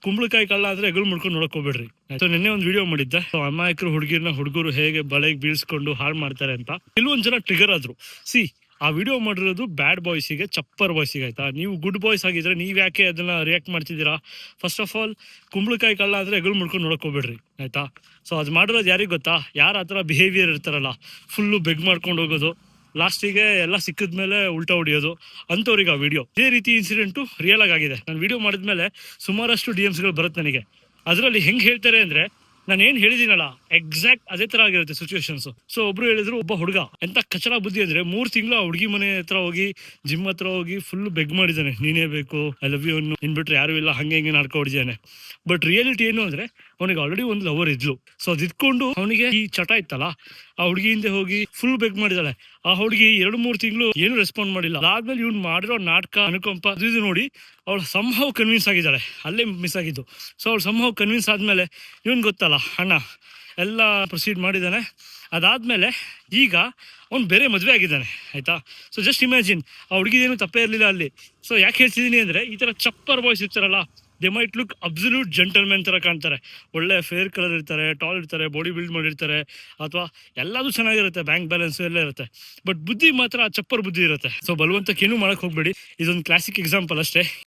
ಕುಂಬಳಕಾಯಿ ಕಳ್ಳ ಅಂದ್ರೆ ಎಗಳು ಮುಡ್ಕೊಂಡು ನೋಡಕ್ ಹೋಗ್ಬೇಡ್ರಿ. ಸೊ ನಿನ್ನೆ ಒಂದು ವಿಡಿಯೋ ಮಾಡಿದ್ದೆ, ಅಮಾಯಕರು ಹುಡುಗರು ಹೇಗೆ ಬಳೆಗೆ ಬೀಳ್ಸ್ಕೊಂಡು ಹಾಳು ಮಾಡ್ತಾರೆ ಅಂತ. ಕೆಲವೊಂದ್ ಜನ ಟ್ರಿಗರ್ ಆದ್ರು. ಆ ವಿಡಿಯೋ ಮಾಡಿರೋದು ಬ್ಯಾಡ್ ಬಾಯ್ಸಿಗೆ, ಚಪ್ಪರ್ ಬಾಯ್ಸಿಗೆ ಆಯ್ತಾ. ನೀವು ಗುಡ್ ಬಾಯ್ಸ್ ಆಗಿದ್ರೆ ನೀವ್ ಯಾಕೆ ಅದನ್ನ ರಿಯಾಕ್ಟ್ ಮಾಡ್ತಿದ್ದೀರಾ? ಫಸ್ಟ್ ಆಫ್ ಆಲ್ ಕುಂಬಳಕಾಯಿ ಕಳ್ಳ ಅಂದ್ರೆ ಎಗಳು ಮುಡ್ಕೊಂಡು ನೋಡಕ್ ಹೋಗ್ಬೇಡ್ರಿ ಆಯ್ತಾ. ಸೊ ಅದು ಮಾಡಿರೋದು ಯಾರಿಗೆ ಗೊತ್ತಾ? ಯಾರ ಆ ಥರ ಬಿಹೇವಿಯರ್ ಇರ್ತಾರಲ್ಲ, ಫುಲ್ಲು ಬೆಗ್ ಮಾಡ್ಕೊಂಡು ಹೋಗೋದು, ಲಾಸ್ಟಿಗೆ ಎಲ್ಲ ಸಿಕ್ಕಿದ್ಮೇಲೆ ಉಲ್ಟಾ ಹೊಡಿಯೋದು, ಅಂಥವ್ರಿಗೆ ಆ ವಿಡಿಯೋ. ಇದೇ ರೀತಿ ಇನ್ಸಿಡೆಂಟು ರಿಯಲ್ ಆಗಿದೆ. ನಾನು ವಿಡಿಯೋ ಮಾಡಿದ್ಮೇಲೆ ಸುಮಾರಷ್ಟು DMsಗಳು ಬರುತ್ತೆ ನನಗೆ. ಅದರಲ್ಲಿ ಹೆಂಗೆ ಹೇಳ್ತಾರೆ ಅಂದರೆ, ನಾನು ಏನು ಹೇಳಿದ್ದೀನಲ್ಲ ಎಕ್ಸಾಕ್ಟ್ ಅದೇ ಥರ ಆಗಿರುತ್ತೆ ಸಿಚುವೇಶನ್ಸ್. ಸೊ ಒಬ್ರು ಹೇಳಿದ್ರು, ಒಬ್ಬ ಹುಡುಗ ಎಂತ ಕಚಡ ಬುದ್ಧಿ ಅಂದರೆ 3 ತಿಂಗಳು ಆ ಹುಡುಗಿ ಮನೆ ಹತ್ರ ಹೋಗಿ, ಜಿಮ್ ಹತ್ರ ಹೋಗಿ ಫುಲ್ ಬೆಗ್ ಮಾಡಿದ್ದಾನೆ, ನೀನೇ ಬೇಕು, ಐ ಲವ್ ಯು ಅನ್ನು, ಇನ್ಬಿಟ್ರೆ ಯಾರು ಇಲ್ಲ, ಹಂಗೆ ಹಿಂಗೆ ನಾಡ್ಕೊಂಡಿದ್ದಾನೆ. ಬಟ್ ರಿಯಾಲಿಟಿ ಏನು ಅಂದರೆ, ಅವನಿಗೆ ಆಲ್ರೆಡಿ ಒಂದು ಲವರ್ ಇದ್ಲು. ಸೊ ಅದು ಇದ್ಕೊಂಡು ಅವನಿಗೆ ಈ ಚಟ ಇತ್ತಲ್ಲ, ಆ ಹುಡುಗಿ ಹಿಂದೆ ಹೋಗಿ ಫುಲ್ ಬೆಗ್ ಮಾಡಿದಾಳೆ. ಆ ಹುಡುಗಿ 2-3 ತಿಂಗಳು ಏನು ರೆಸ್ಪಾಂಡ್ ಮಾಡಿಲ್ಲ. ಅದಾದ್ಮೇಲೆ ಇವ್ನು ಮಾಡಿರೋ ನಾಟಕ, ಅನುಕಂಪ ಇದು ನೋಡಿ ಅವಳು ಸಂಭವ್ ಕನ್ವಿನ್ಸ್ ಆಗಿದ್ದಾಳೆ. ಅಲ್ಲೇ ಮಿಸ್ ಆಗಿದ್ದು. ಸೊ ಅವಳು ಸಂಭವ್ ಕನ್ವಿನ್ಸ್ ಆದ್ಮೇಲೆ ಇವನ್ ಗೊತ್ತಲ್ಲ ಅಣ್ಣ ಎಲ್ಲ ಪ್ರೊಸೀಡ್ ಮಾಡಿದ್ದಾನೆ. ಅದಾದ್ಮೇಲೆ ಈಗ ಅವ್ನು ಬೇರೆ ಮದುವೆ ಆಗಿದ್ದಾನೆ ಆಯ್ತಾ. ಸೊ ಜಸ್ಟ್ ಇಮ್ಯಾಜಿನ್, ಆ ಹುಡುಗಿದೇನು ತಪ್ಪೇ ಇರಲಿಲ್ಲ ಅಲ್ಲಿ. ಸೊ ಯಾಕೆ ಹೇಳ್ತಿದ್ದೀನಿ ಅಂದರೆ, ಈ ಥರ ಚಪ್ಪರ್ ಬಾಯ್ಸ್ ಇರ್ತಾರಲ್ಲ, they might look absolute gentlemen ಥರ ಕಾಣ್ತಾರೆ. ಒಳ್ಳೆ ಫೇರ್ ಕಲರ್ ಇರ್ತಾರೆ, ಟಾಲ್ ಇರ್ತಾರೆ, ಬಾಡಿ ಬಿಲ್ಡ್ ಮಾಡಿರ್ತಾರೆ, ಅಥವಾ ಎಲ್ಲದೂ ಚೆನ್ನಾಗಿರುತ್ತೆ, ಬ್ಯಾಂಕ್ ಬ್ಯಾಲೆನ್ಸ್ ಎಲ್ಲ ಇರುತ್ತೆ. ಬಟ್ ಬುದ್ಧಿ ಮಾತ್ರ ಚಪ್ಪರ್ ಬುದ್ಧಿ ಇರುತ್ತೆ. ಸೊ ಬಲವಂತಕ್ಕೆ ಏನೂ ಮಾಡಕ್ಕೆ ಹೋಗ್ಬೇಡಿ. ಇದೊಂದು ಕ್ಲಾಸಿಕ್ ಎಕ್ಸಾಂಪಲ್ ಅಷ್ಟೇ.